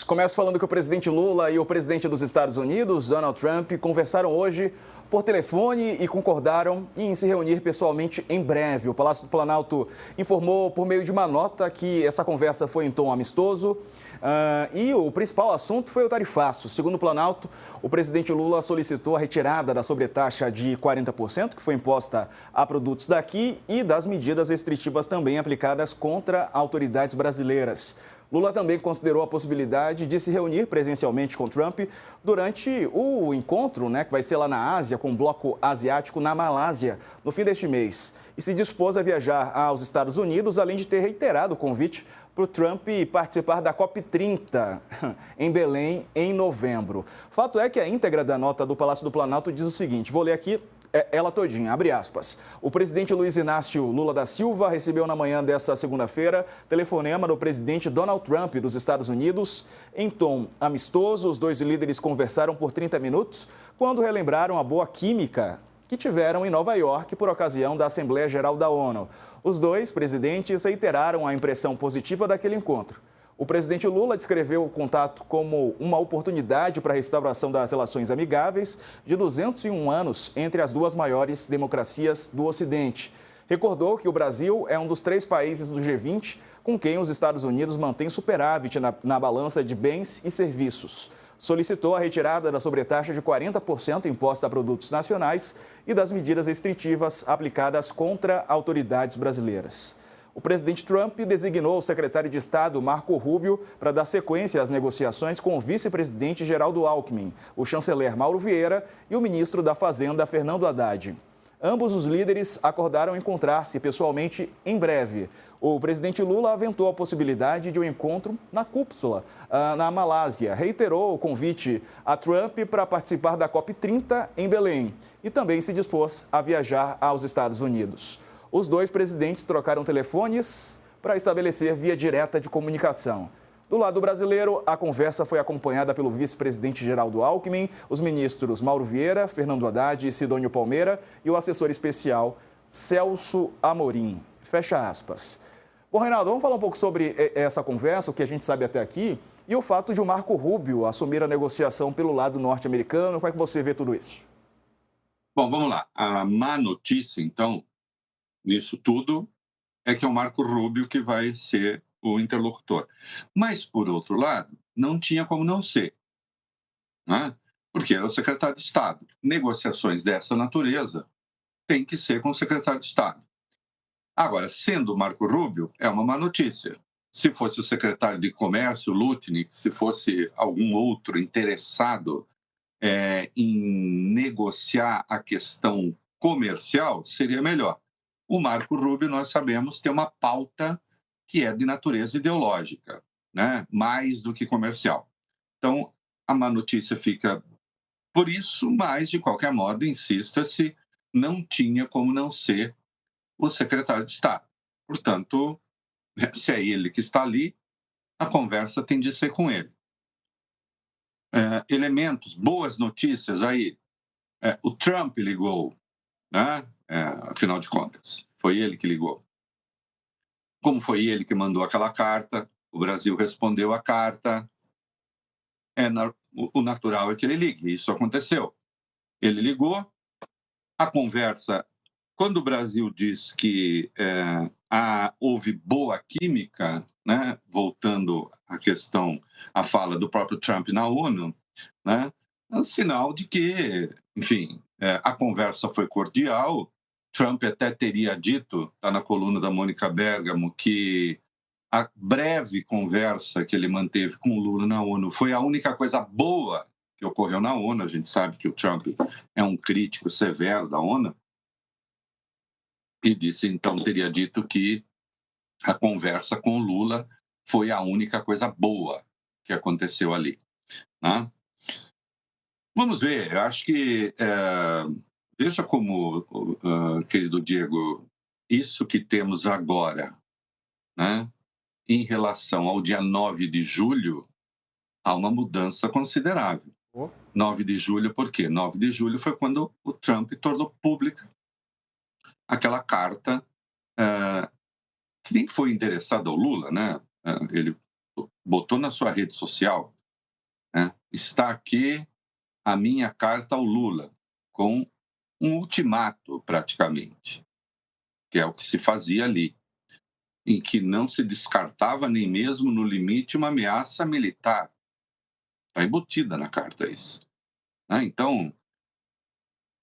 Começo falando que o presidente Lula e o presidente dos Estados Unidos, Donald Trump, conversaram hoje por telefone e concordaram em se reunir pessoalmente em breve. O Palácio do Planalto informou por meio de uma nota que essa conversa foi em tom amistoso e o principal assunto foi o tarifaço. Segundo o Planalto, o presidente Lula solicitou a retirada da sobretaxa de 40% que foi imposta a produtos daqui e das medidas restritivas também aplicadas contra autoridades brasileiras. Lula também considerou a possibilidade de se reunir presencialmente com Trump durante o encontro, que vai ser lá na Ásia, com o Bloco Asiático na Malásia, no fim deste mês. E se dispôs a viajar aos Estados Unidos, além de ter reiterado o convite para o Trump participar da COP30 em Belém em novembro. Fato é que a íntegra da nota do Palácio do Planalto diz o seguinte, vou ler aqui ela todinha, abre aspas. O presidente Luiz Inácio Lula da Silva recebeu na manhã desta segunda-feira telefonema do presidente Donald Trump dos Estados Unidos. Em tom amistoso, os dois líderes conversaram por 30 minutos, quando relembraram a boa química que tiveram em Nova York por ocasião da Assembleia Geral da ONU. Os dois presidentes reiteraram a impressão positiva daquele encontro. O presidente Lula descreveu o contato como uma oportunidade para a restauração das relações amigáveis de 201 anos entre as duas maiores democracias do Ocidente. Recordou que o Brasil é um dos 3 países do G20 com quem os Estados Unidos mantêm superávit na balança de bens e serviços. Solicitou a retirada da sobretaxa de 40% imposta a produtos nacionais e das medidas restritivas aplicadas contra autoridades brasileiras. O presidente Trump designou o secretário de Estado, Marco Rubio, para dar sequência às negociações com o vice-presidente Geraldo Alckmin, o chanceler Mauro Vieira e o ministro da Fazenda, Fernando Haddad. Ambos os líderes acordaram encontrar-se pessoalmente em breve. O presidente Lula aventou a possibilidade de um encontro na cúpula, na Malásia. Reiterou o convite a Trump para participar da COP30 em Belém e também se dispôs a viajar aos Estados Unidos. Os dois presidentes trocaram telefones para estabelecer via direta de comunicação. Do lado brasileiro, a conversa foi acompanhada pelo vice-presidente Geraldo Alckmin, os ministros Mauro Vieira, Fernando Haddad e Sidônio Palmeira e o assessor especial Celso Amorim. Fecha aspas. Bom, Reinaldo, vamos falar um pouco sobre essa conversa, o que a gente sabe até aqui, e o fato de o Marco Rubio assumir a negociação pelo lado norte-americano. Como é que você vê tudo isso? Bom, vamos lá. A má notícia, então, nisso tudo, é que é o Marco Rubio que vai ser o interlocutor. Mas, por outro lado, não tinha como não ser, né? Porque era o secretário de Estado. Negociações dessa natureza tem que ser com o secretário de Estado. Agora, sendo o Marco Rubio, é uma má notícia. Se fosse o secretário de Comércio, Lutnick, se fosse algum outro interessado em negociar a questão comercial, seria melhor. O Marco Rubio, nós sabemos, tem uma pauta que é de natureza ideológica, né? Mais do que comercial. Então, a má notícia fica por isso, mas, de qualquer modo, insista-se, não tinha como não ser o secretário de Estado. Portanto, se é ele que está ali, a conversa tem de ser com ele. Elementos, boas notícias aí. O Trump ligou, né? Afinal de contas, foi ele que ligou. Como foi ele que mandou aquela carta, o Brasil respondeu a carta, o natural é que ele ligue, isso aconteceu. Ele ligou, a conversa, quando o Brasil diz que houve boa química, né, voltando à questão, à fala do próprio Trump na ONU, né, é um sinal de que, enfim, a conversa foi cordial. Trump até teria dito, está na coluna da Mônica Bergamo, que a breve conversa que ele manteve com o Lula na ONU foi a única coisa boa que ocorreu na ONU. A gente sabe que o Trump é um crítico severo da ONU. E disse, então, teria dito que a conversa com o Lula foi a única coisa boa que aconteceu ali, né? Vamos ver, eu acho que, veja como, querido Diego, isso que temos agora, né, em relação ao dia 9 de julho, há uma mudança considerável. 9 de julho, por quê? 9 de julho foi quando o Trump tornou pública aquela carta que nem foi endereçada ao Lula, né? Ele botou na sua rede social, né, está aqui a minha carta ao Lula, com um ultimato, praticamente, que é o que se fazia ali, em que não se descartava nem mesmo no limite uma ameaça militar. Está embutida na carta isso. Né? Então,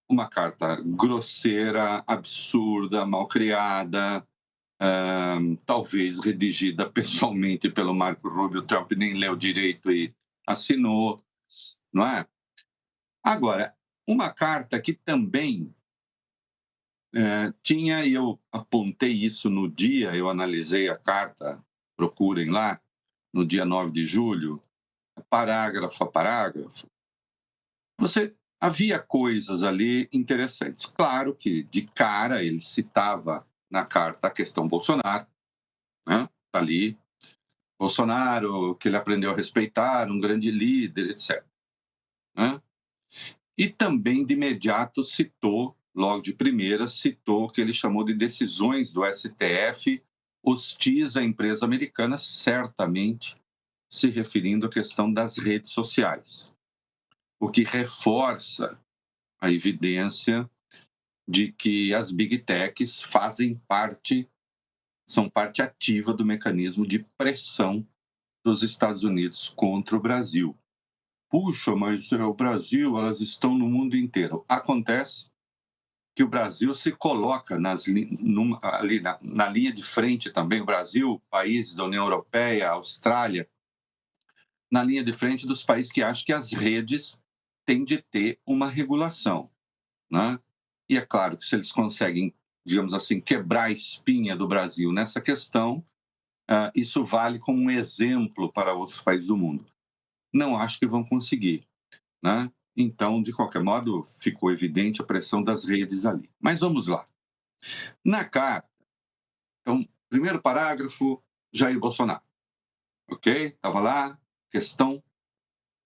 uma carta grosseira, absurda, mal criada, talvez redigida pessoalmente pelo Marco Rubio. Trump nem leu direito e assinou, não é? Agora, uma carta que também tinha, e eu apontei isso no dia, eu analisei a carta, procurem lá, no dia 9 de julho, parágrafo a parágrafo, havia coisas ali interessantes. Claro que, de cara, ele citava na carta a questão Bolsonaro, né? Tá ali, Bolsonaro, que ele aprendeu a respeitar, um grande líder, etc. Né? E também, de imediato, citou, logo de primeira, citou o que ele chamou de decisões do STF hostis à empresa americana, certamente se referindo à questão das redes sociais, o que reforça a evidência de que as big techs são parte ativa do mecanismo de pressão dos Estados Unidos contra o Brasil. Puxa, mas o Brasil, elas estão no mundo inteiro. Acontece que o Brasil se coloca ali na linha de frente também, o Brasil, países da União Europeia, Austrália, na linha de frente dos países que acham que as redes têm de ter uma regulação, né? E é claro que se eles conseguem, digamos assim, quebrar a espinha do Brasil nessa questão, isso vale como um exemplo para outros países do mundo. Não acho que vão conseguir, né? Então, de qualquer modo, ficou evidente a pressão das redes ali. Mas vamos lá. Na carta, então, primeiro parágrafo, Jair Bolsonaro, ok? Estava lá, questão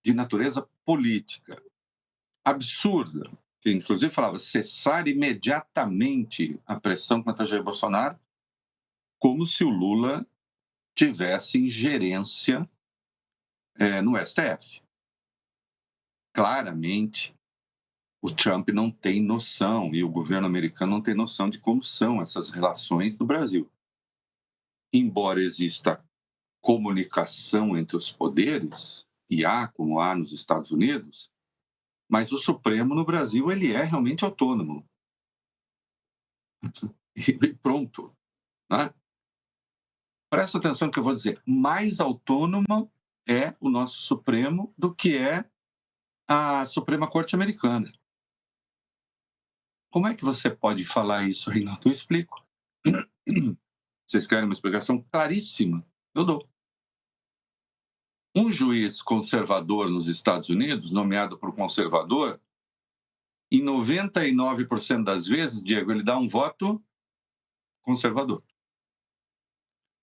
de natureza política, absurda, que inclusive falava cessar imediatamente a pressão contra Jair Bolsonaro, como se o Lula tivesse ingerência no STF. Claramente, o Trump não tem noção, e o governo americano não tem noção de como são essas relações no Brasil. Embora exista comunicação entre os poderes, e há, como há nos Estados Unidos, mas o Supremo no Brasil ele é realmente autônomo. E pronto. Né? Presta atenção no que eu vou dizer. Mais autônomo é o nosso Supremo do que é a Suprema Corte Americana. Como é que você pode falar isso, Reinaldo? Eu explico. Vocês querem uma explicação claríssima? Eu dou. Um juiz conservador nos Estados Unidos, nomeado por conservador, em 99% das vezes, Diego, ele dá um voto conservador.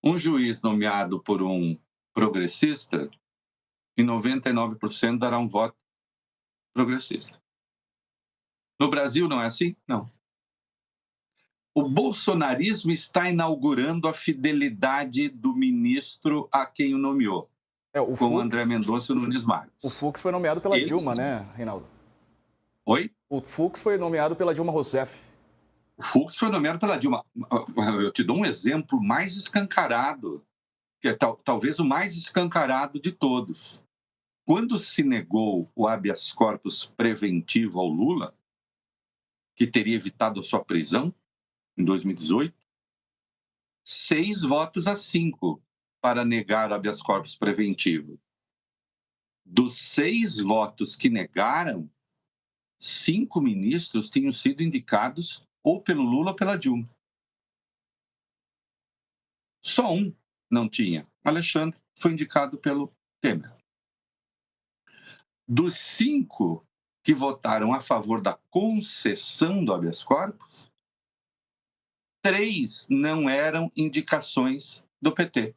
Um juiz nomeado por um progressista, em 99% dará um voto progressista. No Brasil não é assim? Não. O bolsonarismo está inaugurando a fidelidade do ministro a quem o nomeou, com André Mendonça Nunes Marques. O Fux foi nomeado pela Dilma, né, Reinaldo? Oi? O Fux foi nomeado pela Dilma Rousseff. O Fux foi nomeado pela Dilma. Eu te dou um exemplo mais escancarado, que é talvez o mais escancarado de todos. Quando se negou o habeas corpus preventivo ao Lula, que teria evitado a sua prisão em 2018, 6-5 para negar o habeas corpus preventivo. Dos 6 votos que negaram, 5 ministros tinham sido indicados ou pelo Lula ou pela Dilma. Só um não tinha. Alexandre foi indicado pelo Temer. Dos 5 que votaram a favor da concessão do habeas corpus, 3 não eram indicações do PT.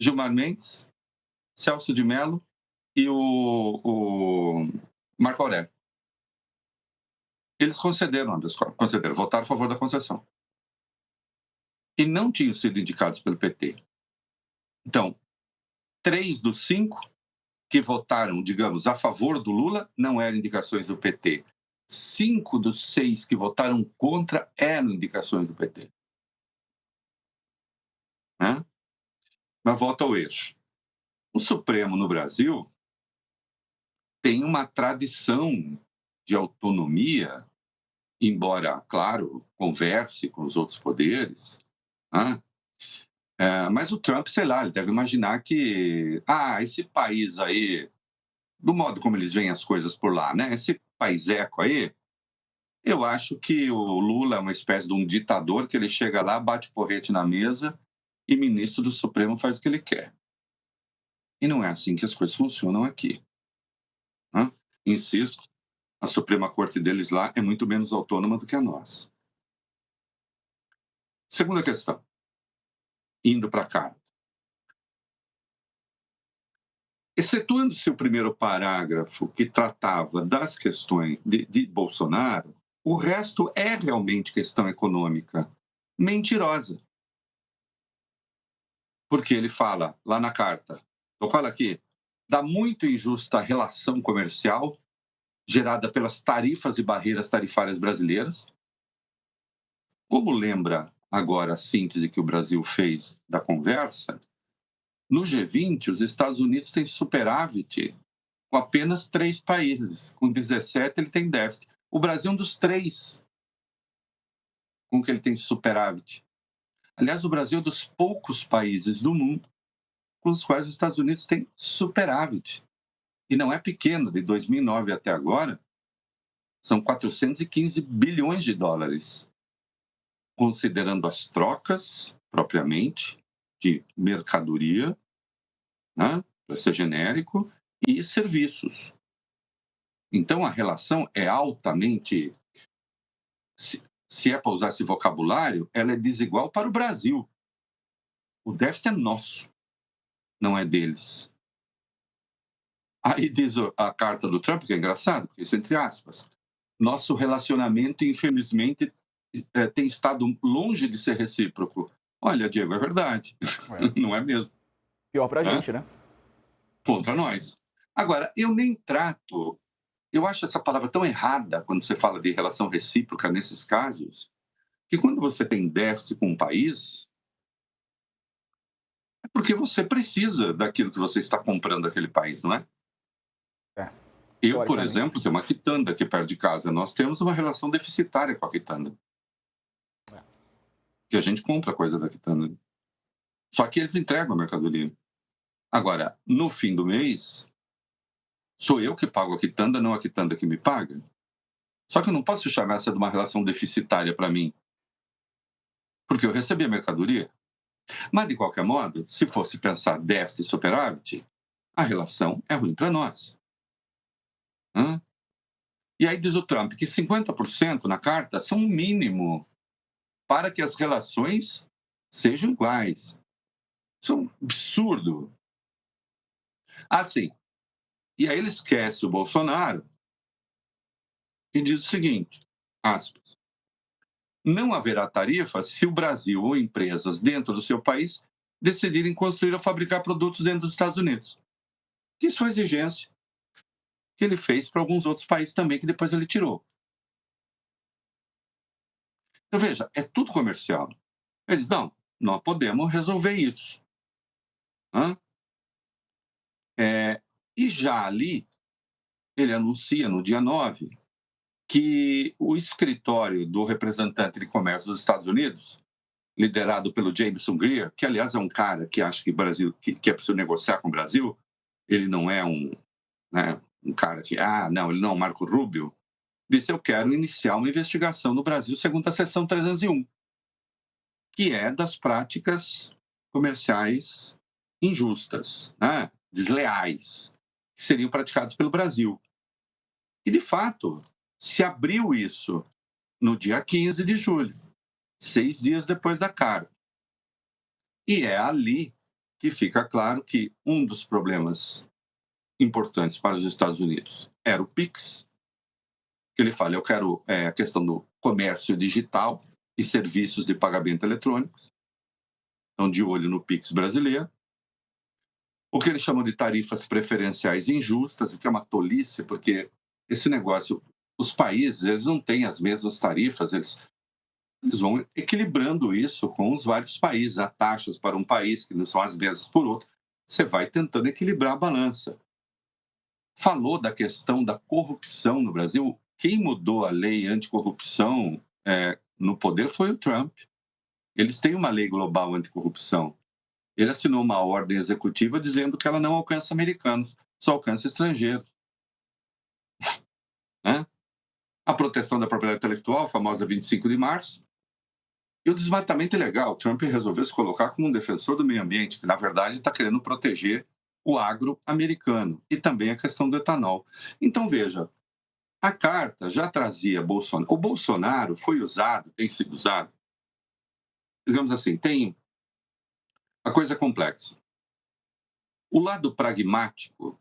Gilmar Mendes, Celso de Mello e o Marco Aurélio. Eles concederam o habeas corpus, votaram a favor da concessão. E não tinham sido indicados pelo PT. Então, 3 dos 5 que votaram, digamos, a favor do Lula não eram indicações do PT. 5 dos 6 que votaram contra eram indicações do PT. Né? Mas volta ao eixo. O Supremo no Brasil tem uma tradição de autonomia, embora, claro, converse com os outros poderes, né? Mas o Trump, sei lá, ele deve imaginar que, esse país aí, do modo como eles veem as coisas por lá, né? Esse paiseco aí, eu acho que o Lula é uma espécie de um ditador que ele chega lá, bate porrete na mesa e ministro do Supremo faz o que ele quer. E não é assim que as coisas funcionam aqui. Né? Insisto, a Suprema Corte deles lá é muito menos autônoma do que a nossa. Segunda questão, indo para cá. Excetuando-se o primeiro parágrafo que tratava das questões de Bolsonaro, o resto é realmente questão econômica mentirosa. Porque ele fala lá na carta, eu falo aqui, da muito injusta relação comercial gerada pelas tarifas e barreiras tarifárias brasileiras. Como lembra agora a síntese que o Brasil fez da conversa, no G20 os Estados Unidos têm superávit com apenas 3 países. Com 17 ele tem déficit. O Brasil é um dos 3 com que ele tem superávit. Aliás, o Brasil é um dos poucos países do mundo com os quais os Estados Unidos têm superávit. E não é pequeno, de 2009 até agora, são 415 bilhões de dólares, considerando as trocas, propriamente, de mercadoria, né, para ser genérico, e serviços. Então, a relação é altamente, se é para usar esse vocabulário, ela é desigual para o Brasil. O déficit é nosso, não é deles. Aí diz a carta do Trump, que é engraçado, porque isso entre aspas, nosso relacionamento, infelizmente, tem estado longe de ser recíproco. Olha, Diego, é verdade. Não é mesmo? Pior pra gente, né? Contra nós. Agora, eu nem trato... Eu acho essa palavra tão errada quando você fala de relação recíproca nesses casos, que quando você tem déficit com um país, é porque você precisa daquilo que você está comprando daquele país, não é? Eu, por exemplo, tenho uma quitanda aqui perto de casa. Nós temos uma relação deficitária com a quitanda. Que a gente compra coisa da quitanda. Só que eles entregam a mercadoria. Agora, no fim do mês, sou eu que pago a quitanda, não a quitanda que me paga. Só que eu não posso chamar essa de uma relação deficitária para mim. Porque eu recebi a mercadoria. Mas, de qualquer modo, se fosse pensar déficit e superávit, a relação é ruim para nós. E aí diz o Trump que 50% na carta são o mínimo para que as relações sejam iguais. Isso é um absurdo. Assim, e aí ele esquece o Bolsonaro e diz o seguinte, aspas, não haverá tarifa se o Brasil ou empresas dentro do seu país decidirem construir ou fabricar produtos dentro dos Estados Unidos. Isso foi exigência que ele fez para alguns outros países também, que depois ele tirou. Então, veja, é tudo comercial. Eles, não podemos resolver isso. E já ali, ele anuncia no dia 9 que o escritório do representante de comércio dos Estados Unidos, liderado pelo Jameson Greer, que aliás é um cara que acha que Brasil que é preciso negociar com o Brasil, ele não é um cara que, não, ele não é um Marco Rubio, disse, eu quero iniciar uma investigação no Brasil segundo a seção 301, que é das práticas comerciais injustas, desleais, que seriam praticadas pelo Brasil. E, de fato, se abriu isso no dia 15 de julho, 6 dias depois da carta. E é ali que fica claro que um dos problemas importantes para os Estados Unidos era o PIX, que ele fala, eu quero a questão do comércio digital e serviços de pagamento eletrônicos. Então, de olho no PIX brasileiro. o que eles chamam de tarifas preferenciais injustas, o que é uma tolice, porque esse negócio, os países, eles não têm as mesmas tarifas, eles vão equilibrando isso com os vários países. Há taxas para um país que não são as mesmas por outro. Você vai tentando equilibrar a balança. Falou da questão da corrupção no Brasil. Quem mudou a lei anticorrupção no poder foi o Trump. Eles têm uma lei global anticorrupção. Ele assinou uma ordem executiva dizendo que ela não alcança americanos, só alcança estrangeiros. Né? A proteção da propriedade intelectual, a famosa 25 de março, e o desmatamento ilegal. Trump resolveu se colocar como um defensor do meio ambiente, que na verdade está querendo proteger o agro americano e também a questão do etanol. Então, veja, a carta já trazia Bolsonaro. O Bolsonaro foi usado, tem sido usado, digamos assim, tem a coisa complexa. O lado pragmático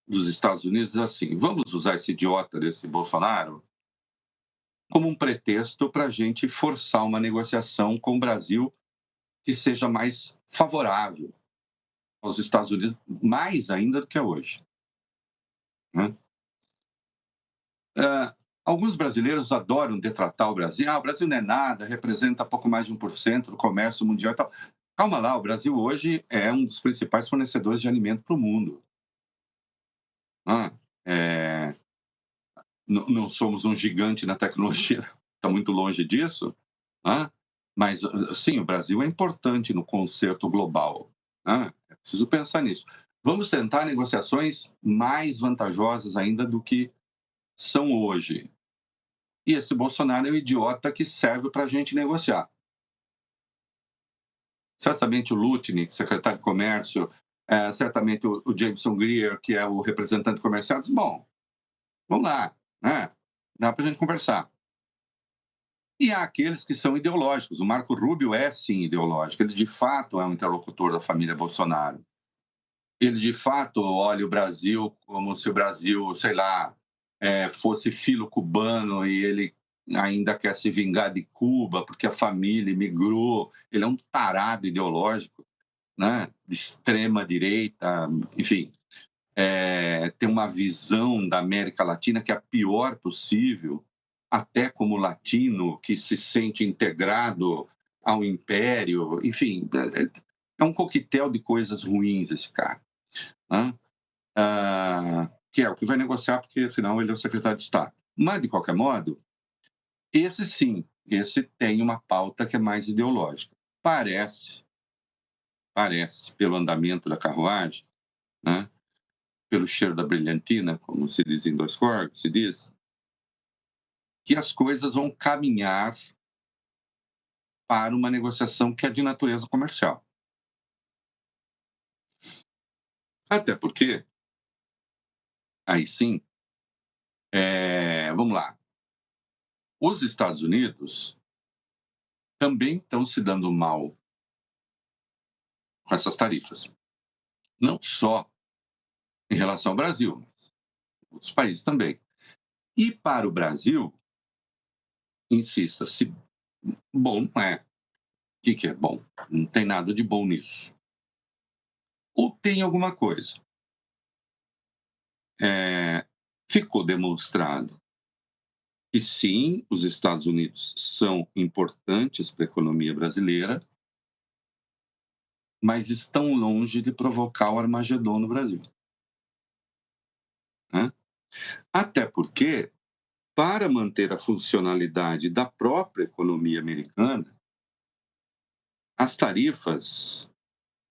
dos Estados Unidos é assim: vamos usar esse idiota desse Bolsonaro como um pretexto para a gente forçar uma negociação com o Brasil que seja mais favorável aos Estados Unidos, mais ainda do que é hoje. Né? Alguns brasileiros adoram detratar o Brasil. O Brasil não é nada, representa pouco mais de 1% do comércio mundial e tal. Calma lá, o Brasil hoje é um dos principais fornecedores de alimento para o mundo. Não somos um gigante na tecnologia, está muito longe disso, mas, sim, o Brasil é importante no concerto global. É preciso pensar nisso. Vamos tentar negociações mais vantajosas ainda do que são hoje. E esse Bolsonaro é o idiota que serve para a gente negociar. Certamente o Lutnick, secretário de Comércio, certamente o Jameson Greer, que é o representante comercial, diz, bom, vamos lá, dá para a gente conversar. E há aqueles que são ideológicos. O Marco Rubio é, sim, ideológico. Ele, de fato, é um interlocutor da família Bolsonaro. Ele, de fato, olha o Brasil como se o Brasil, sei lá, fosse filo cubano e ele ainda quer se vingar de Cuba porque a família migrou. Ele é um tarado ideológico, né? De extrema direita, enfim. Tem uma visão da América Latina que é a pior possível, até como latino que se sente integrado ao império. Enfim, é um coquetel de coisas ruins esse cara. Né? Que é o que vai negociar, porque afinal ele é o secretário de Estado. Mas, de qualquer modo, esse sim, esse tem uma pauta que é mais ideológica. Parece, pelo andamento da carruagem, né? Pelo cheiro da brilhantina, como se diz em Dois Corpos, se diz, que as coisas vão caminhar para uma negociação que é de natureza comercial. Até porque, aí sim, vamos lá, os Estados Unidos também estão se dando mal com essas tarifas. Não só em relação ao Brasil, mas outros países também. E para o Brasil, insista-se, bom não é. O que é bom? Não tem nada de bom nisso. Ou tem alguma coisa. Ficou demonstrado que sim, os Estados Unidos são importantes para a economia brasileira, mas estão longe de provocar o Armagedon no Brasil. Né? Até porque, para manter a funcionalidade da própria economia americana, as tarifas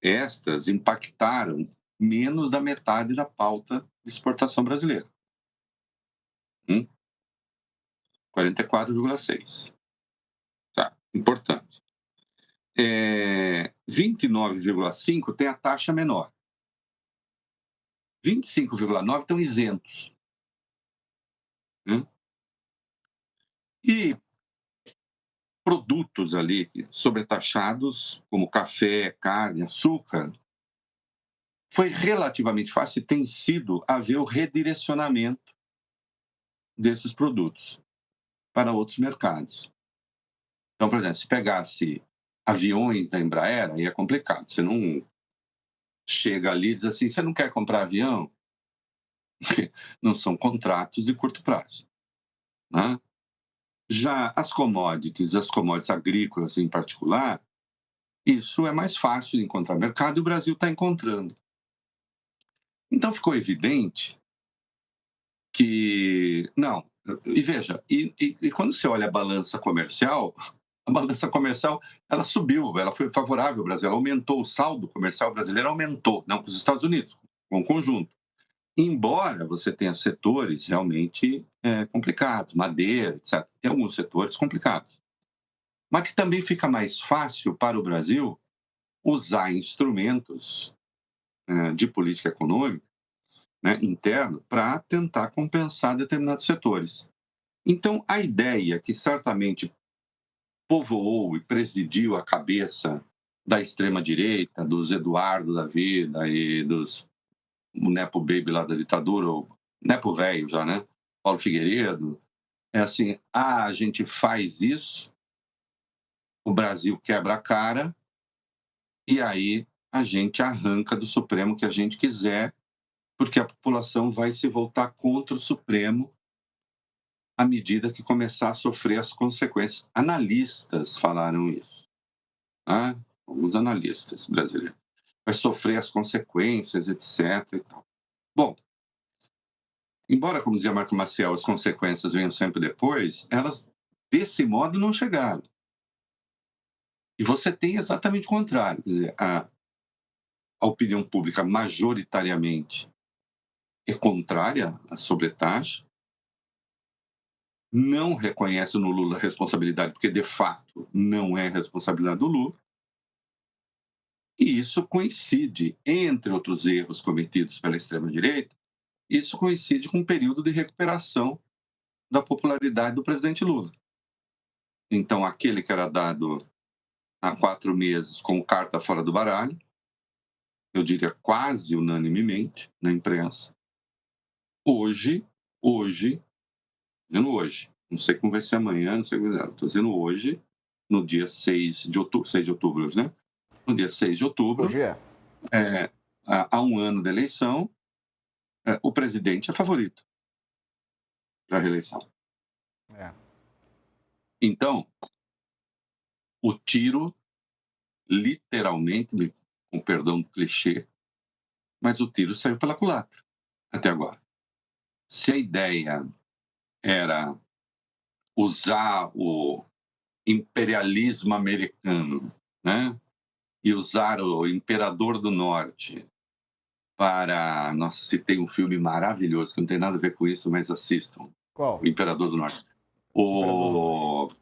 extras impactaram menos da metade da pauta de exportação brasileira. 44,6. Tá, importante. 29,5 tem a taxa menor. 25,9 estão isentos. E produtos ali sobretaxados, como café, carne, açúcar, foi relativamente fácil e tem sido haver o redirecionamento desses produtos para outros mercados. Então, por exemplo, se pegasse aviões da Embraer, aí é complicado. Você não chega ali e diz assim: você não quer comprar avião? Não são contratos de curto prazo, né? Já as commodities agrícolas em particular, isso é mais fácil de encontrar mercado e o Brasil está encontrando. Então ficou evidente que não. E veja, e quando você olha a balança comercial ela subiu, ela foi favorável ao Brasil, ela aumentou, o saldo comercial brasileiro aumentou, não com os Estados Unidos, com o conjunto. Embora você tenha setores realmente complicados, madeira, etc. Tem alguns setores complicados. Mas que também fica mais fácil para o Brasil usar instrumentos de política econômica, né, interno, para tentar compensar determinados setores. Então, a ideia que certamente povoou e presidiu a cabeça da extrema-direita, dos Eduardo da vida e dos o Nepo Baby lá da ditadura, o Nepo velho já, né? Paulo Figueiredo, é assim, a gente faz isso, o Brasil quebra a cara, e aí a gente arranca do Supremo o que a gente quiser, porque a população vai se voltar contra o Supremo à medida que começar a sofrer as consequências. Analistas falaram isso, né? Alguns analistas brasileiros. Vai sofrer as consequências, etc. E tal. Bom, embora, como dizia Marco Maciel, as consequências venham sempre depois, elas, desse modo, não chegaram. E você tem exatamente o contrário. Quer dizer, a opinião pública majoritariamente é contrária à sobretaxa, não reconhece no Lula a responsabilidade, porque de fato não é responsabilidade do Lula, e isso coincide, entre outros erros cometidos pela extrema-direita, isso coincide com um período de recuperação da popularidade do presidente Lula. Então, aquele que era dado há 4 meses com carta fora do baralho, eu diria quase unanimemente na imprensa, hoje, dizendo hoje, não sei como vai ser amanhã, não sei como vai ser, estou dizendo hoje, no dia 6 de outubro, né? No dia 6 de outubro, Hoje é. há um ano da eleição, o presidente é favorito para a reeleição. É. Então, o tiro, literalmente, com perdão do clichê, mas o tiro saiu pela culatra até agora. Se a ideia era usar o imperialismo americano, né, e usar o Imperador do Norte para... Nossa, se tem um filme maravilhoso que não tem nada a ver com isso, mas assistam. Qual? O Imperador do Norte. Imperador do Norte.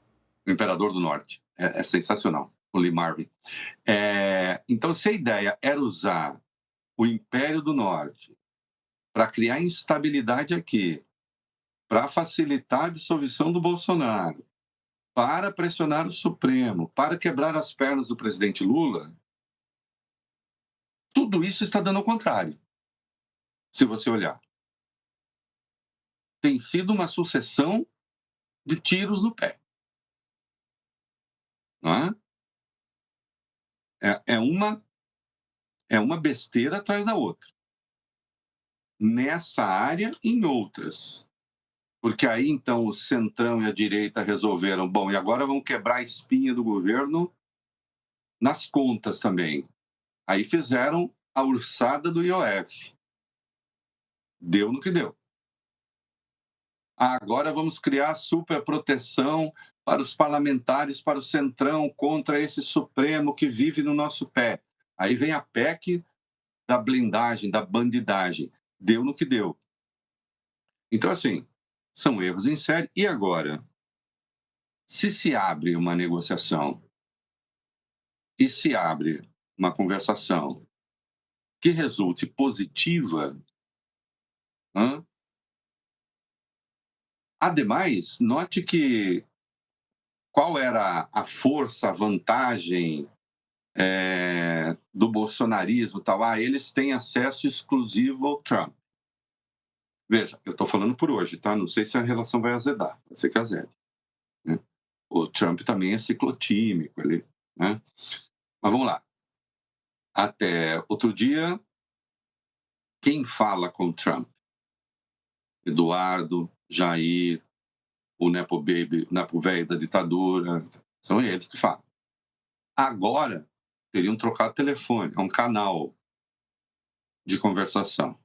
O Imperador do Norte. É sensacional. O Lee Marvin. Então, se a ideia era usar o Império do Norte para criar instabilidade aqui, para facilitar a dissolução do Bolsonaro, para pressionar o Supremo, para quebrar as pernas do presidente Lula, tudo isso está dando ao contrário. Se você olhar, tem sido uma sucessão de tiros no pé. Não é? É uma besteira atrás da outra. Nessa área e em outras. Porque aí, então, o centrão e a direita resolveram, bom, e agora vamos quebrar a espinha do governo nas contas também. Aí fizeram a ursada do IOF. Deu no que deu. Agora vamos criar superproteção para os parlamentares, para o centrão, contra esse Supremo que vive no nosso pé. Aí vem a PEC da blindagem, da bandidagem. Deu no que deu. Então, assim, são erros em série. E agora, se abre uma negociação e se abre uma conversação que resulte positiva, né? Ademais, note que qual era a força, a vantagem do bolsonarismo e tal? Eles têm acesso exclusivo ao Trump. Veja, eu estou falando por hoje, tá? Não sei se a relação vai azedar, pode ser que azede. Né? O Trump também é ciclotímico, né? Mas vamos lá. Até outro dia, quem fala com o Trump? Eduardo, Jair, o Nepo Baby, o Nepo Velho da ditadura, são eles que falam. Agora, teriam trocado telefone, é um canal de conversação.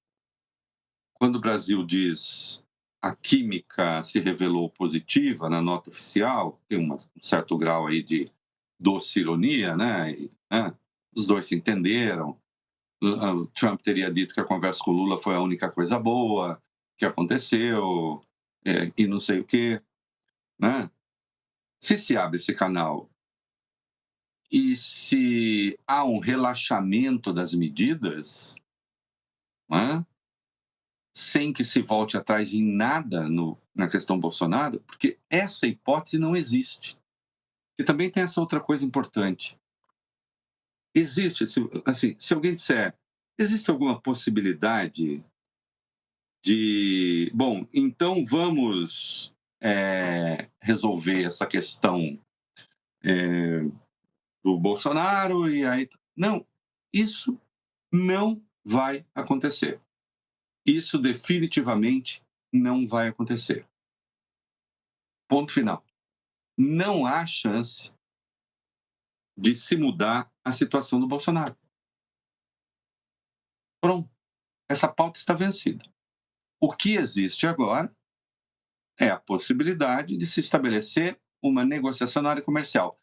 Quando o Brasil diz a química se revelou positiva na nota oficial, tem um certo grau aí de doce ironia, né? Os dois se entenderam. O Trump teria dito que a conversa com o Lula foi a única coisa boa que aconteceu, e não sei o quê, né? Se abre esse canal e se há um relaxamento das medidas, né, sem que se volte atrás em nada na questão Bolsonaro, porque essa hipótese não existe. E também tem essa outra coisa importante. Existe, assim, se alguém disser, existe alguma possibilidade de, bom, então vamos resolver essa questão do Bolsonaro e aí... Não, isso não vai acontecer. Isso definitivamente não vai acontecer. Ponto final. Não há chance de se mudar a situação do Bolsonaro. Pronto. Essa pauta está vencida. O que existe agora é a possibilidade de se estabelecer uma negociação na área comercial.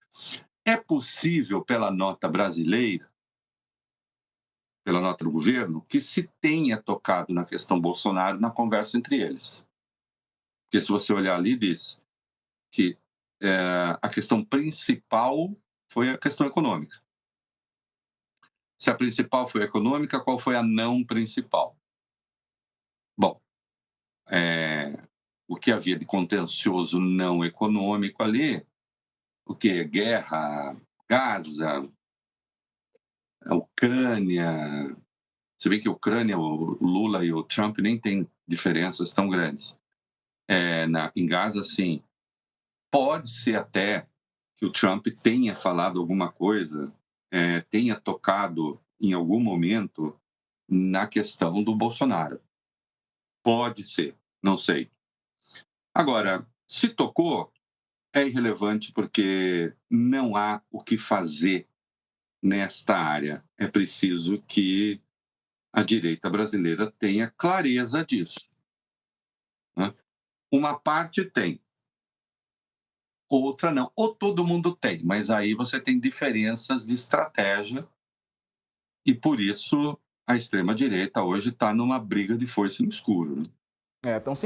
É possível, pela nota brasileira, pela nota do governo, que se tenha tocado na questão Bolsonaro na conversa entre eles. Porque se você olhar ali, diz que a questão principal foi a questão econômica. Se a principal foi a econômica, qual foi a não principal? Bom, o que havia de contencioso não econômico ali, o que? Guerra, Gaza, a Ucrânia. Se bem que a Ucrânia, o Lula e o Trump nem têm diferenças tão grandes. Em Gaza, sim. Pode ser até que o Trump tenha falado alguma coisa, tenha tocado em algum momento na questão do Bolsonaro. Pode ser, não sei. Agora, se tocou, é irrelevante porque não há o que fazer nesta área. É preciso que a direita brasileira tenha clareza disso, né? Uma parte tem, outra não. Ou todo mundo tem, mas aí você tem diferenças de estratégia e, por isso, a extrema-direita hoje está numa briga de foice no escuro, né? Estão se